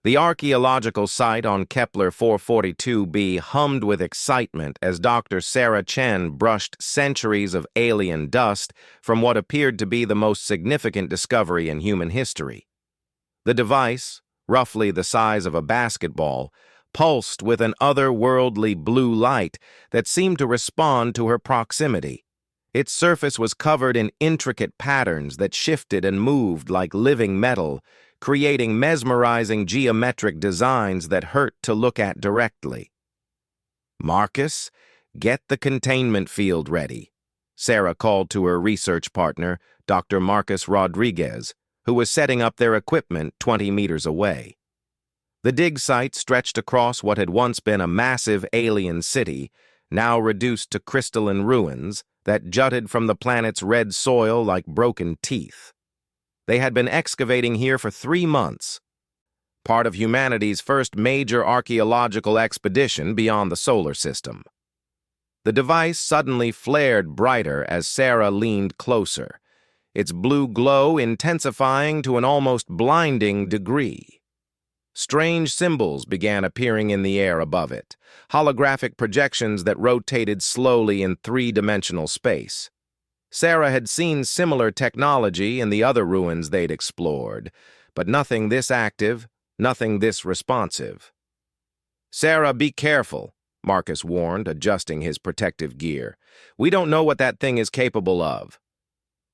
The archaeological site on Kepler 442b hummed with excitement as Dr. Sarah Chen brushed centuries of alien dust from what appeared to be the most significant discovery in human history. The device, roughly the size of a basketball, pulsed with an otherworldly blue light that seemed to respond to her proximity. Its surface was covered in intricate patterns that shifted and moved like living metal, creating mesmerizing geometric designs that hurt to look at directly. "Marcus, get the containment field ready," Sarah called to her research partner, Dr. Marcus Rodriguez, who was setting up their equipment 20 meters away. The dig site stretched across what had once been a massive alien city, now reduced to crystalline ruins that jutted from the planet's red soil like broken teeth. They had been excavating here for 3 months, part of humanity's first major archaeological expedition beyond the solar system. The device suddenly flared brighter as Sarah leaned closer, its blue glow intensifying to an almost blinding degree. Strange symbols began appearing in the air above it, holographic projections that rotated slowly in 3-dimensional space. Sarah had seen similar technology in the other ruins they'd explored, but nothing this active, nothing this responsive. "Sarah, be careful," Marcus warned, adjusting his protective gear. "We don't know what that thing is capable of."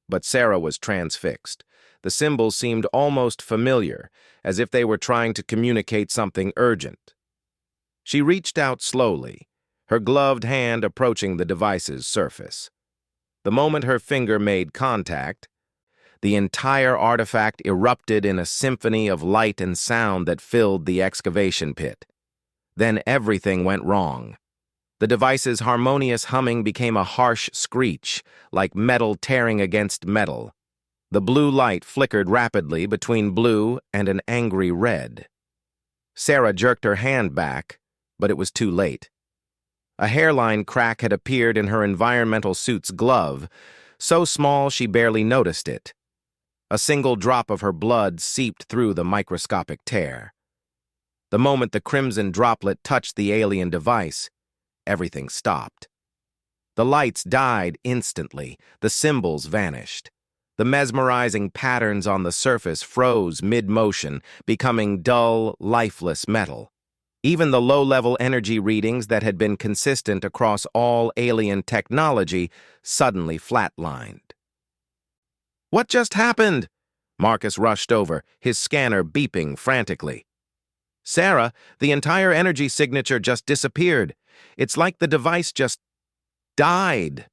But Sarah was transfixed. The symbols seemed almost familiar, as if they were trying to communicate something urgent. She reached out slowly, her gloved hand approaching the device's surface. The moment her finger made contact, the entire artifact erupted in a symphony of light and sound that filled the excavation pit. Then everything went wrong. The device's harmonious humming became a harsh screech, like metal tearing against metal. The blue light flickered rapidly between blue and an angry red. Sarah jerked her hand back, but it was too late. A hairline crack had appeared in her environmental suit's glove, so small she barely noticed it. A single drop of her blood seeped through the microscopic tear. The moment the crimson droplet touched the alien device, everything stopped. The lights died instantly, the symbols vanished. The mesmerizing patterns on the surface froze mid-motion, becoming dull, lifeless metal. Even the low-level energy readings that had been consistent across all alien technology suddenly flatlined. "What just happened?" Marcus rushed over, his scanner beeping frantically. "Sarah, the entire energy signature just disappeared. It's like the device just died."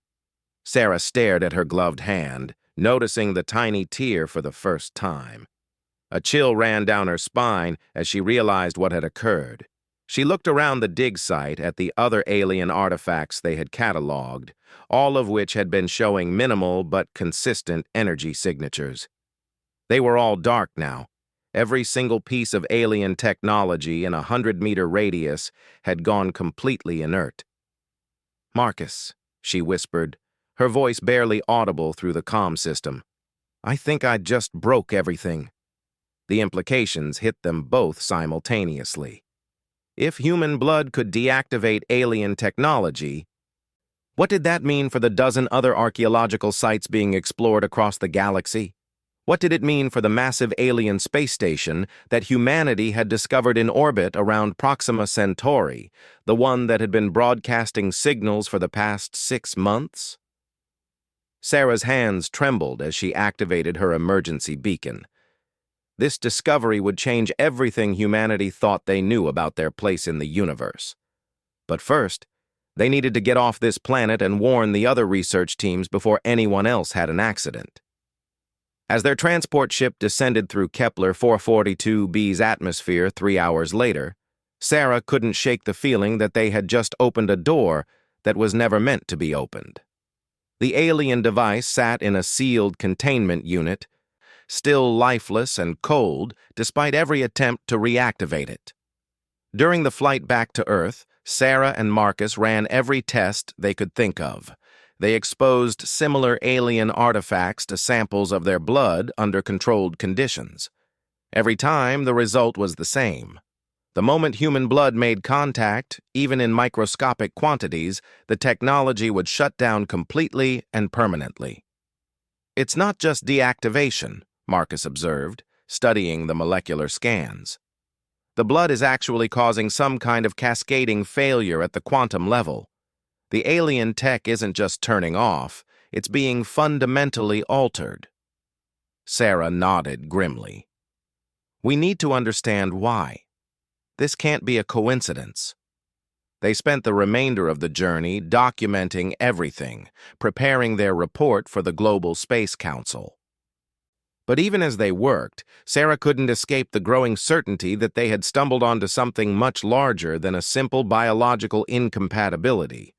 Sarah stared at her gloved hand, noticing the tiny tear for the first time. A chill ran down her spine as she realized what had occurred. She looked around the dig site at the other alien artifacts they had cataloged, all of which had been showing minimal but consistent energy signatures. They were all dark now. Every single piece of alien technology in a 100-meter radius had gone completely inert. "Marcus," she whispered, her voice barely audible through the comm system. "I think I just broke everything." The implications hit them both simultaneously. If human blood could deactivate alien technology, what did that mean for the dozen other archaeological sites being explored across the galaxy? What did it mean for the massive alien space station that humanity had discovered in orbit around Proxima Centauri, the one that had been broadcasting signals for the past 6 months? Sarah's hands trembled as she activated her emergency beacon. This discovery would change everything humanity thought they knew about their place in the universe. But first, they needed to get off this planet and warn the other research teams before anyone else had an accident. As their transport ship descended through Kepler 442b's atmosphere 3 hours later, Sarah couldn't shake the feeling that they had just opened a door that was never meant to be opened. The alien device sat in a sealed containment unit, still lifeless and cold despite every attempt to reactivate it. During the flight back to Earth, Sarah and Marcus ran every test they could think of. They exposed similar alien artifacts to samples of their blood under controlled conditions. Every time, the result was the same. The moment human blood made contact, even in microscopic quantities, the technology would shut down completely and permanently. It's not just deactivation, Marcus observed, studying the molecular scans. The blood is actually causing some kind of cascading failure at the quantum level. The alien tech isn't just turning off, it's being fundamentally altered. Sarah nodded grimly. We need to understand why. This can't be a coincidence. They spent the remainder of the journey documenting everything, preparing their report for the Global Space Council. But even as they worked, Sarah couldn't escape the growing certainty that they had stumbled onto something much larger than a simple biological incompatibility.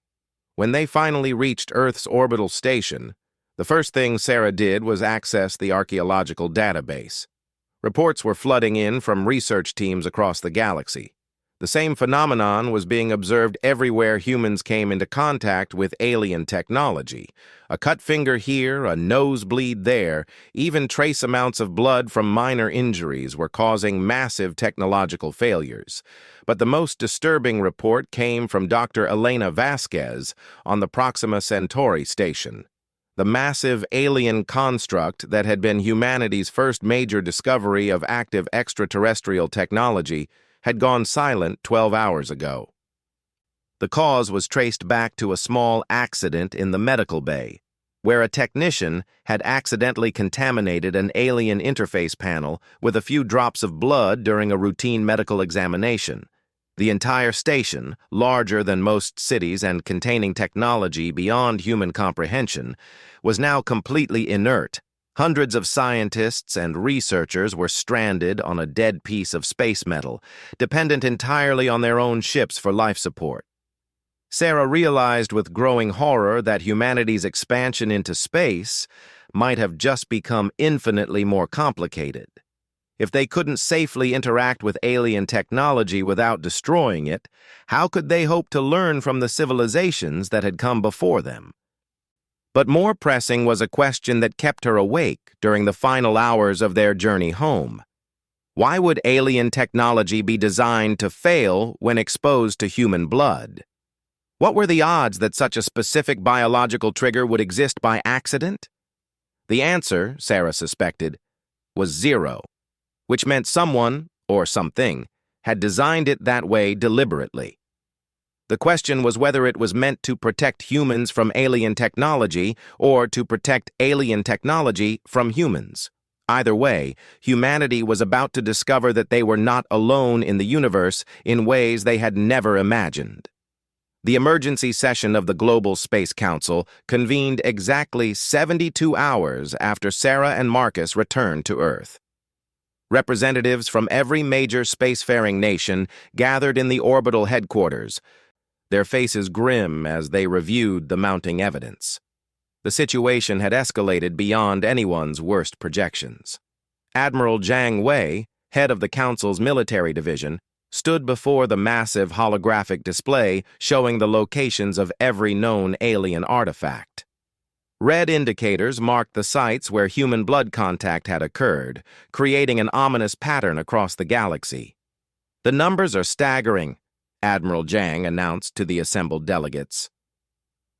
When they finally reached Earth's orbital station, the first thing Sarah did was access the archaeological database. Reports were flooding in from research teams across the galaxy. The same phenomenon was being observed everywhere humans came into contact with alien technology. A cut finger here, a nosebleed there, even trace amounts of blood from minor injuries were causing massive technological failures. But the most disturbing report came from Dr. Elena Vasquez on the Proxima Centauri station. The massive alien construct that had been humanity's first major discovery of active extraterrestrial technology had gone silent 12 hours ago. The cause was traced back to a small accident in the medical bay, where a technician had accidentally contaminated an alien interface panel with a few drops of blood during a routine medical examination. The entire station, larger than most cities and containing technology beyond human comprehension, was now completely inert. Hundreds of scientists and researchers were stranded on a dead piece of space metal, dependent entirely on their own ships for life support. Sarah realized with growing horror that humanity's expansion into space might have just become infinitely more complicated. If they couldn't safely interact with alien technology without destroying it, how could they hope to learn from the civilizations that had come before them? But more pressing was a question that kept her awake during the final hours of their journey home. Why would alien technology be designed to fail when exposed to human blood? What were the odds that such a specific biological trigger would exist by accident? The answer, Sarah suspected, was zero, which meant someone, or something, had designed it that way deliberately. The question was whether it was meant to protect humans from alien technology or to protect alien technology from humans. Either way, humanity was about to discover that they were not alone in the universe in ways they had never imagined. The emergency session of the Global Space Council convened exactly 72 hours after Sarah and Marcus returned to Earth. Representatives from every major spacefaring nation gathered in the orbital headquarters, their faces grim as they reviewed the mounting evidence. The situation had escalated beyond anyone's worst projections. Admiral Jiang Wei, head of the Council's military division, stood before the massive holographic display showing the locations of every known alien artifact. Red indicators marked the sites where human blood contact had occurred, creating an ominous pattern across the galaxy. "The numbers are staggering," Admiral Jiang announced to the assembled delegates.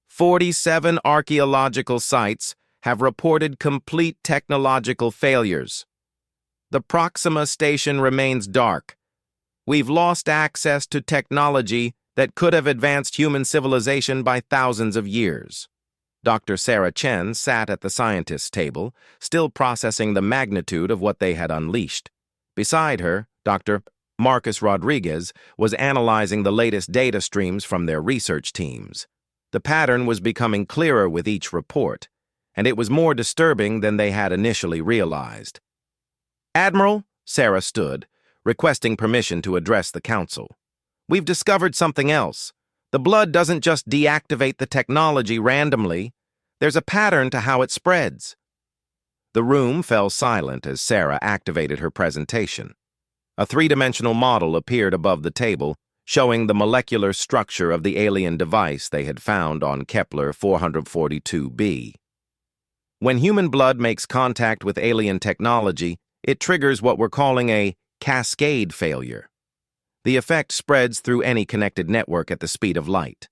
47 archaeological sites have reported complete technological failures. The Proxima station remains dark. We've lost access to technology that could have advanced human civilization by thousands of years. Dr. Sarah Chen sat at the scientists' table, still processing the magnitude of what they had unleashed. Beside her, Dr. Marcus Rodriguez was analyzing the latest data streams from their research teams. The pattern was becoming clearer with each report, and it was more disturbing than they had initially realized. "Admiral," Sarah stood, requesting permission to address the council. "We've discovered something else. The blood doesn't just deactivate the technology randomly. There's a pattern to how it spreads." The room fell silent as Sarah activated her presentation. A three-dimensional model appeared above the table, showing the molecular structure of the alien device they had found on Kepler 442b. When human blood makes contact with alien technology, It triggers what we're calling a cascade failure. The effect spreads through any connected network at the speed of light.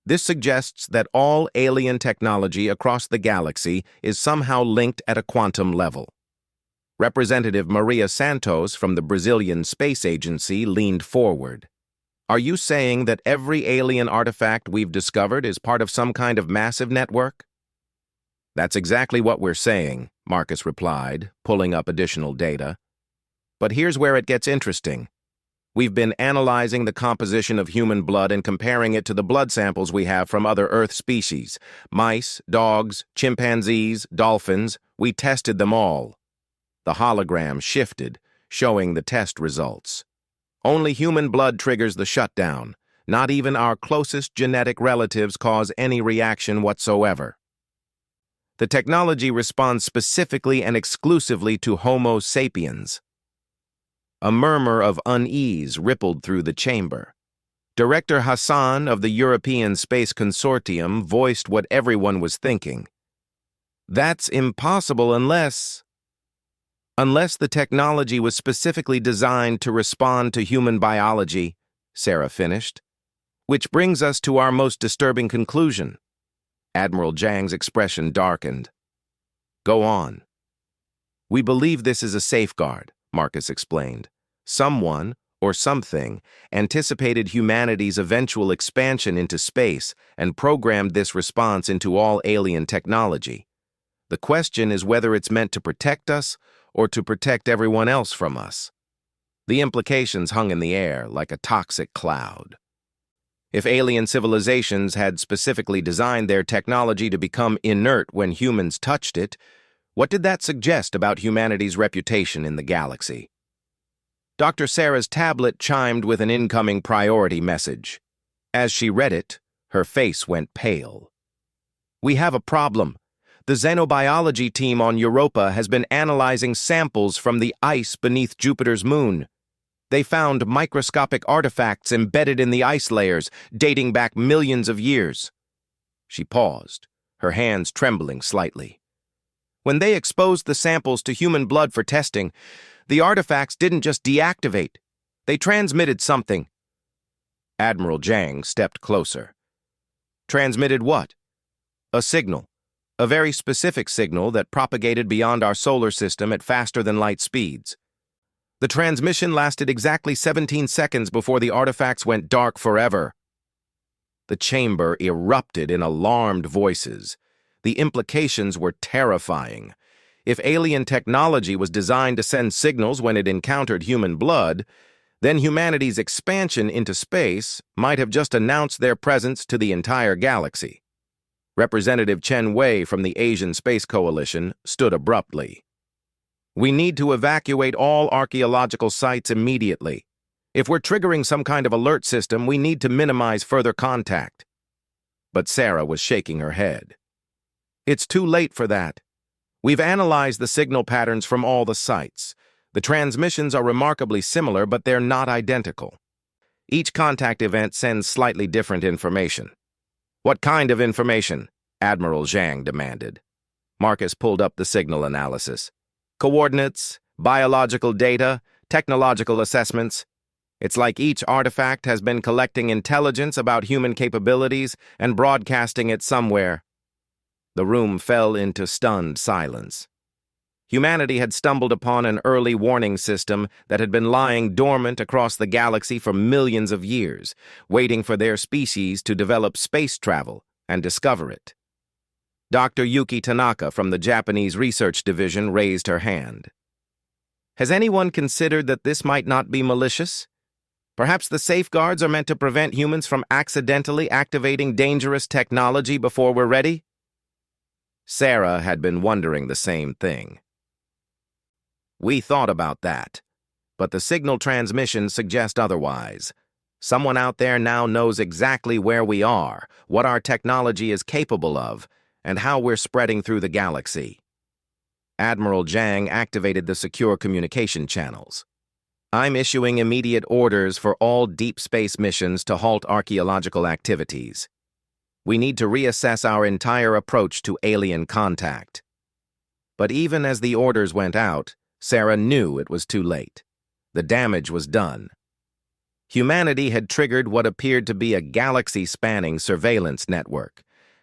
This suggests that all alien technology across the galaxy is somehow linked at a quantum level. Representative Maria Santos from the Brazilian Space Agency leaned forward. Are you saying that every alien artifact we've discovered is part of some kind of massive network? That's exactly what we're saying, Marcus replied, pulling up additional data. But here's where it gets interesting. We've been analyzing the composition of human blood and comparing it to the blood samples we have from other Earth species. Mice, dogs, chimpanzees, dolphins. We tested them all. The hologram shifted, showing the test results. Only human blood triggers the shutdown. Not even our closest genetic relatives cause any reaction whatsoever. The technology responds specifically and exclusively to Homo sapiens. A murmur of unease rippled through the chamber. Director Hassan of the European Space Consortium voiced what everyone was thinking. That's impossible unless the technology was specifically designed to respond to human biology, Sarah finished. Which brings us to our most disturbing conclusion. Admiral Zhang's expression darkened. Go on. We believe this is a safeguard, Marcus explained. Someone, or something, anticipated humanity's eventual expansion into space and programmed this response into all alien technology. The question is whether it's meant to protect us or to protect everyone else from us. The implications hung in the air like a toxic cloud. If alien civilizations had specifically designed their technology to become inert when humans touched it, what did that suggest about humanity's reputation in the galaxy? Dr. Sarah's tablet chimed with an incoming priority message. As she read it, her face went pale. We have a problem. The xenobiology team on Europa has been analyzing samples from the ice beneath Jupiter's moon. They found microscopic artifacts embedded in the ice layers, dating back millions of years. She paused, her hands trembling slightly. When they exposed the samples to human blood for testing, the artifacts didn't just deactivate. They transmitted something. Admiral Zhang stepped closer. Transmitted what? A signal. A very specific signal that propagated beyond our solar system at faster-than-light speeds. The transmission lasted exactly 17 seconds before the artifacts went dark forever. The chamber erupted in alarmed voices. The implications were terrifying. If alien technology was designed to send signals when it encountered human blood, then humanity's expansion into space might have just announced their presence to the entire galaxy. Representative Chen Wei from the Asian Space Coalition stood abruptly. We need to evacuate all archaeological sites immediately. If we're triggering some kind of alert system, we need to minimize further contact. But Sarah was shaking her head. It's too late for that. We've analyzed the signal patterns from all the sites. The transmissions are remarkably similar, but they're not identical. Each contact event sends slightly different information. What kind of information? Admiral Zhang demanded. Marcus pulled up the signal analysis. Coordinates, biological data, technological assessments. It's like each artifact has been collecting intelligence about human capabilities and broadcasting it somewhere. The room fell into stunned silence. Humanity had stumbled upon an early warning system that had been lying dormant across the galaxy for millions of years, waiting for their species to develop space travel and discover it. Dr. Yuki Tanaka from the Japanese Research Division raised her hand. Has anyone considered that this might not be malicious? Perhaps the safeguards are meant to prevent humans from accidentally activating dangerous technology before we're ready? Sarah had been wondering the same thing. We thought about that, but the signal transmissions suggest otherwise. Someone out there now knows exactly where we are, what our technology is capable of, and how we're spreading through the galaxy. Admiral Zhang activated the secure communication channels. I'm issuing immediate orders for all deep space missions to halt archaeological activities. We need to reassess our entire approach to alien contact. But even as the orders went out, Sarah knew it was too late. The damage was done. Humanity had triggered what appeared to be a galaxy-spanning surveillance network,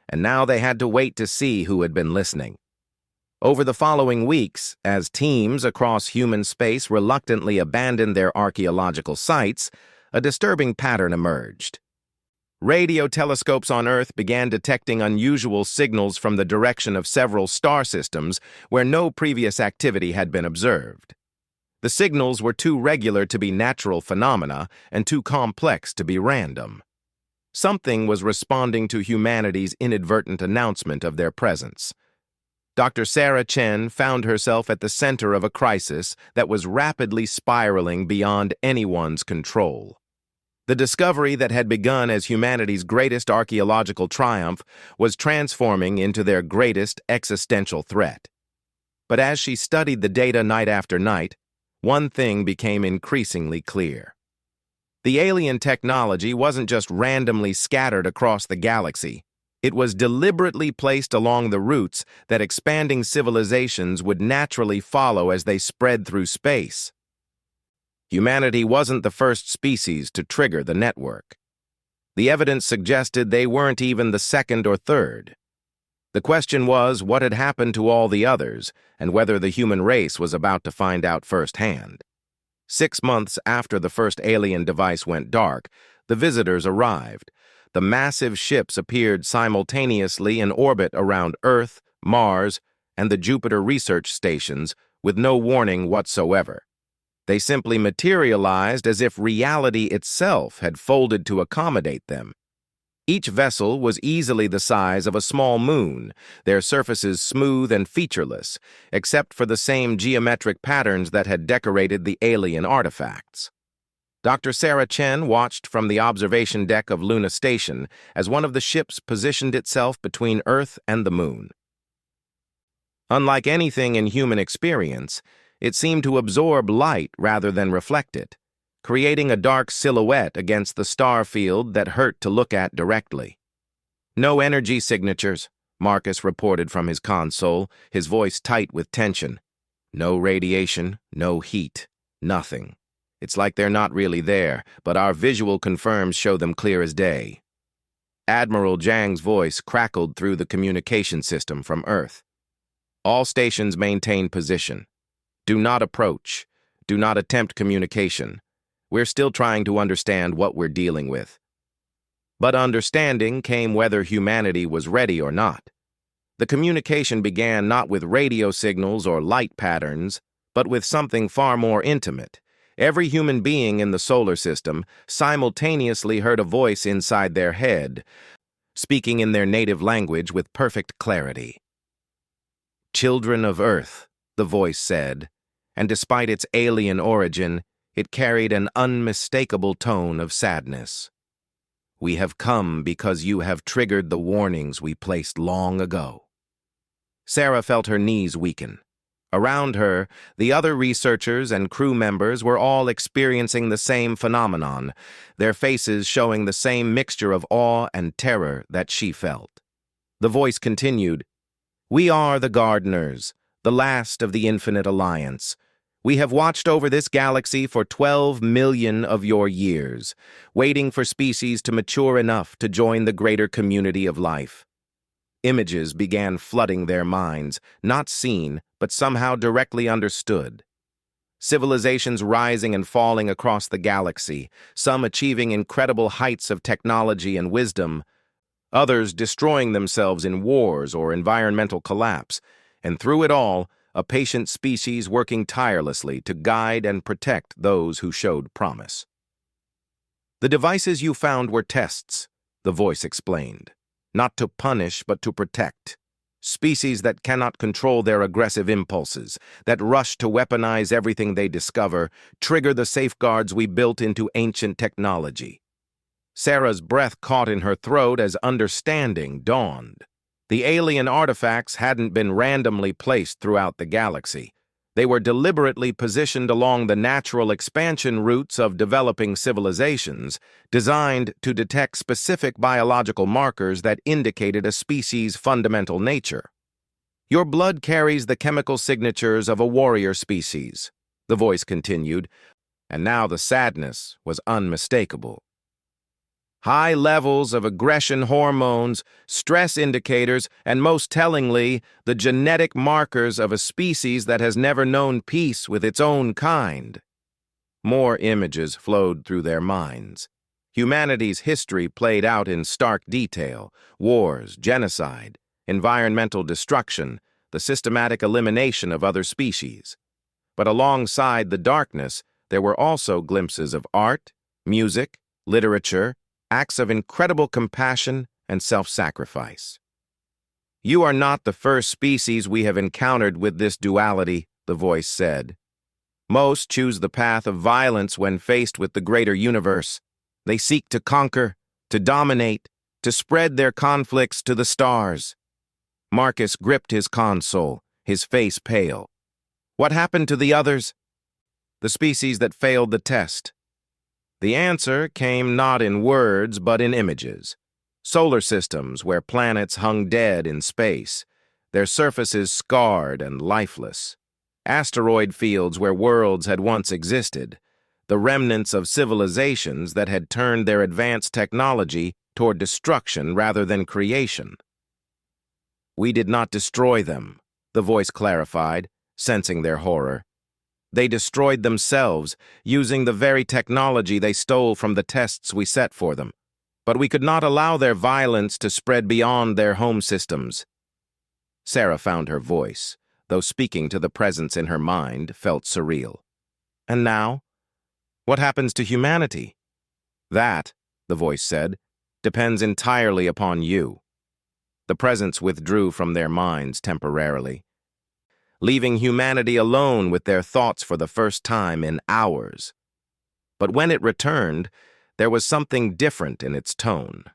and now they had to wait to see who had been listening. Over the following weeks, as teams across human space reluctantly abandoned their archaeological sites, a disturbing pattern emerged. Radio telescopes on Earth began detecting unusual signals from the direction of several star systems where no previous activity had been observed. The signals were too regular to be natural phenomena and too complex to be random. Something was responding to humanity's inadvertent announcement of their presence. Dr. Sarah Chen found herself at the center of a crisis that was rapidly spiraling beyond anyone's control. The discovery that had begun as humanity's greatest archaeological triumph was transforming into their greatest existential threat. But as she studied the data night after night, one thing became increasingly clear. The alien technology wasn't just randomly scattered across the galaxy. It was deliberately placed along the routes that expanding civilizations would naturally follow as they spread through space. Humanity wasn't the first species to trigger the network. The evidence suggested they weren't even the second or third. The question was what had happened to all the others, and whether the human race was about to find out firsthand. 6 months after the first alien device went dark, the visitors arrived. The massive ships appeared simultaneously in orbit around Earth, Mars, and the Jupiter research stations with no warning whatsoever. They simply materialized as if reality itself had folded to accommodate them. Each vessel was easily the size of a small moon, their surfaces smooth and featureless, except for the same geometric patterns that had decorated the alien artifacts. Dr. Sarah Chen watched from the observation deck of Luna Station as one of the ships positioned itself between Earth and the moon. Unlike anything in human experience, it seemed to absorb light rather than reflect it, creating a dark silhouette against the star field that hurt to look at directly. "No energy signatures," Marcus reported from his console, his voice tight with tension. "No radiation, no heat, nothing. It's like they're not really there, but our visual confirms show them clear as day." Admiral Zhang's voice crackled through the communication system from Earth. "All stations maintain position. Do not approach. Do not attempt communication. We're still trying to understand what we're dealing with." But understanding came whether humanity was ready or not. The communication began not with radio signals or light patterns, but with something far more intimate. Every human being in the solar system simultaneously heard a voice inside their head, speaking in their native language with perfect clarity. "Children of Earth," the voice said, and despite its alien origin, it carried an unmistakable tone of sadness. "We have come because you have triggered the warnings we placed long ago." Sarah felt her knees weaken. Around her, the other researchers and crew members were all experiencing the same phenomenon, their faces showing the same mixture of awe and terror that she felt. The voice continued, "We are the Gardeners, the last of the Infinite Alliance. We have watched over this galaxy for 12 million of your years, waiting for species to mature enough to join the greater community of life." Images began flooding their minds, not seen, but somehow directly understood. Civilizations rising and falling across the galaxy, some achieving incredible heights of technology and wisdom, others destroying themselves in wars or environmental collapse, and through it all, a patient species working tirelessly to guide and protect those who showed promise. "The devices you found were tests," the voice explained. "Not to punish, but to protect. Species that cannot control their aggressive impulses, that rush to weaponize everything they discover, trigger the safeguards we built into ancient technology." Sarah's breath caught in her throat as understanding dawned. The alien artifacts hadn't been randomly placed throughout the galaxy. They were deliberately positioned along the natural expansion routes of developing civilizations, designed to detect specific biological markers that indicated a species' fundamental nature. Your blood carries the chemical signatures of a warrior species, the voice continued, and now the sadness was unmistakable. High levels of aggression hormones, stress indicators, and most tellingly, the genetic markers of a species that has never known peace with its own kind. More images flowed through their minds. Humanity's history played out in stark detail: wars, genocide, environmental destruction, the systematic elimination of other species. But alongside the darkness, there were also glimpses of art, music, literature, acts of incredible compassion and self-sacrifice. You are not the first species we have encountered with this duality, the voice said. Most choose the path of violence when faced with the greater universe. They seek to conquer, to dominate, to spread their conflicts to the stars. Marcus gripped his console, his face pale. What happened to the others? The species that failed the test. The answer came not in words but in images. Solar systems where planets hung dead in space, their surfaces scarred and lifeless. Asteroid fields where worlds had once existed, the remnants of civilizations that had turned their advanced technology toward destruction rather than creation. We did not destroy them, the voice clarified, sensing their horror. They destroyed themselves, using the very technology they stole from the tests we set for them. But we could not allow their violence to spread beyond their home systems. Sarah found her voice, though speaking to the presence in her mind felt surreal. And now? What happens to humanity? That, the voice said, depends entirely upon you. The presence withdrew from their minds temporarily, leaving humanity alone with their thoughts for the first time in hours. But when it returned, there was something different in its tone,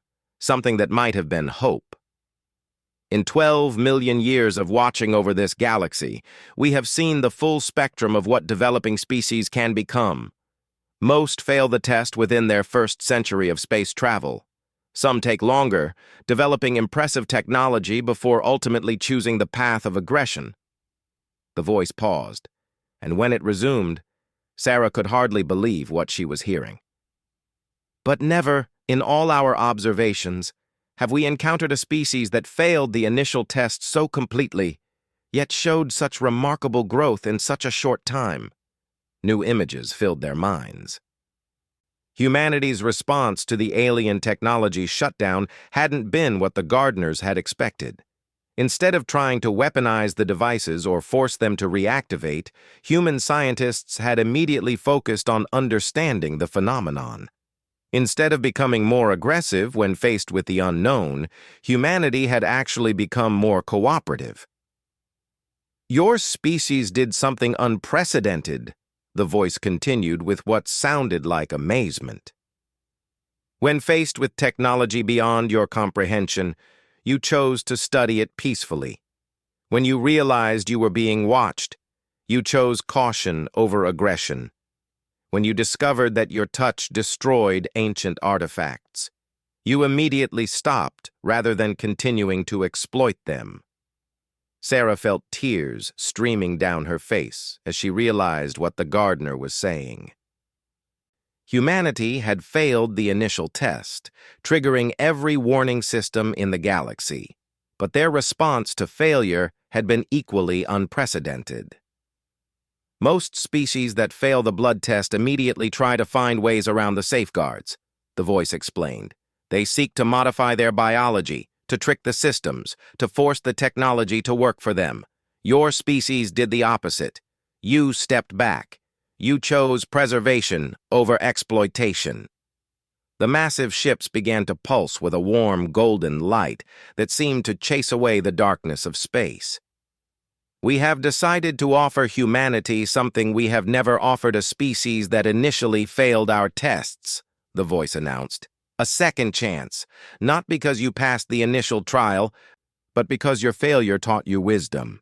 something that might have been hope. In 12 million years of watching over this galaxy, we have seen the full spectrum of what developing species can become. Most fail the test within their first century of space travel. Some take longer, developing impressive technology before ultimately choosing the path of aggression. The voice paused, and when it resumed, Sarah could hardly believe what she was hearing. But never, in all our observations, have we encountered a species that failed the initial test so completely, yet showed such remarkable growth in such a short time. New images filled their minds. Humanity's response to the alien technology shutdown hadn't been what the gardeners had expected. Instead of trying to weaponize the devices or force them to reactivate, human scientists had immediately focused on understanding the phenomenon. Instead of becoming more aggressive when faced with the unknown, humanity had actually become more cooperative. Your species did something unprecedented, the voice continued with what sounded like amazement. When faced with technology beyond your comprehension, you chose to study it peacefully. When you realized you were being watched, you chose caution over aggression. When you discovered that your touch destroyed ancient artifacts, you immediately stopped rather than continuing to exploit them. Sarah felt tears streaming down her face as she realized what the gardener was saying. Humanity had failed the initial test, triggering every warning system in the galaxy, but their response to failure had been equally unprecedented. Most species that fail the blood test immediately try to find ways around the safeguards, the voice explained. They seek to modify their biology, to trick the systems, to force the technology to work for them. Your species did the opposite. You stepped back. You chose preservation over exploitation. The massive ships began to pulse with a warm golden light that seemed to chase away the darkness of space. We have decided to offer humanity something we have never offered a species that initially failed our tests, the voice announced. A second chance, not because you passed the initial trial, but because your failure taught you wisdom.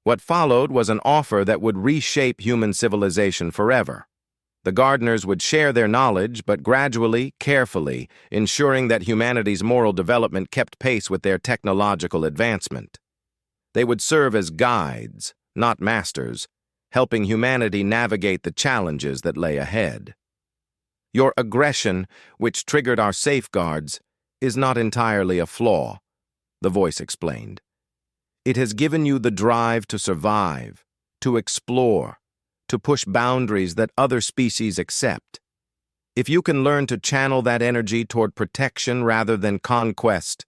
What followed was an offer that would reshape human civilization forever. The gardeners would share their knowledge, but gradually, carefully, ensuring that humanity's moral development kept pace with their technological advancement. They would serve as guides, not masters, helping humanity navigate the challenges that lay ahead. Your aggression, which triggered our safeguards, is not entirely a flaw, the voice explained. It has given you the drive to survive, to explore, to push boundaries that other species accept. If you can learn to channel that energy toward protection rather than conquest,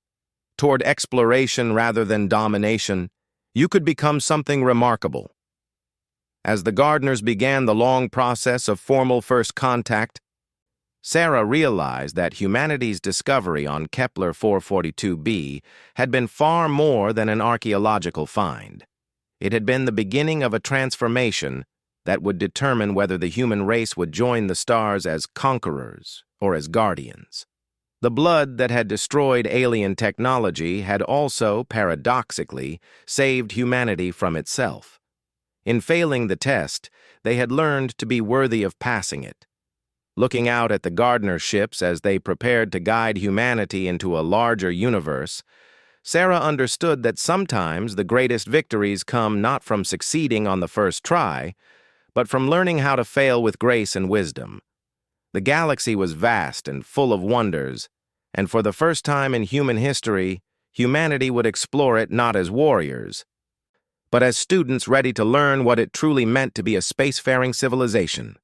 toward exploration rather than domination, you could become something remarkable. As the gardeners began the long process of formal first contact, Sarah realized that humanity's discovery on Kepler 442b had been far more than an archaeological find. It had been the beginning of a transformation that would determine whether the human race would join the stars as conquerors or as guardians. The blood that had destroyed alien technology had also, paradoxically, saved humanity from itself. In failing the test, they had learned to be worthy of passing it. Looking out at the gardener ships as they prepared to guide humanity into a larger universe, Sarah understood that sometimes the greatest victories come not from succeeding on the first try, but from learning how to fail with grace and wisdom. The galaxy was vast and full of wonders, and for the first time in human history, humanity would explore it not as warriors, but as students ready to learn what it truly meant to be a spacefaring civilization.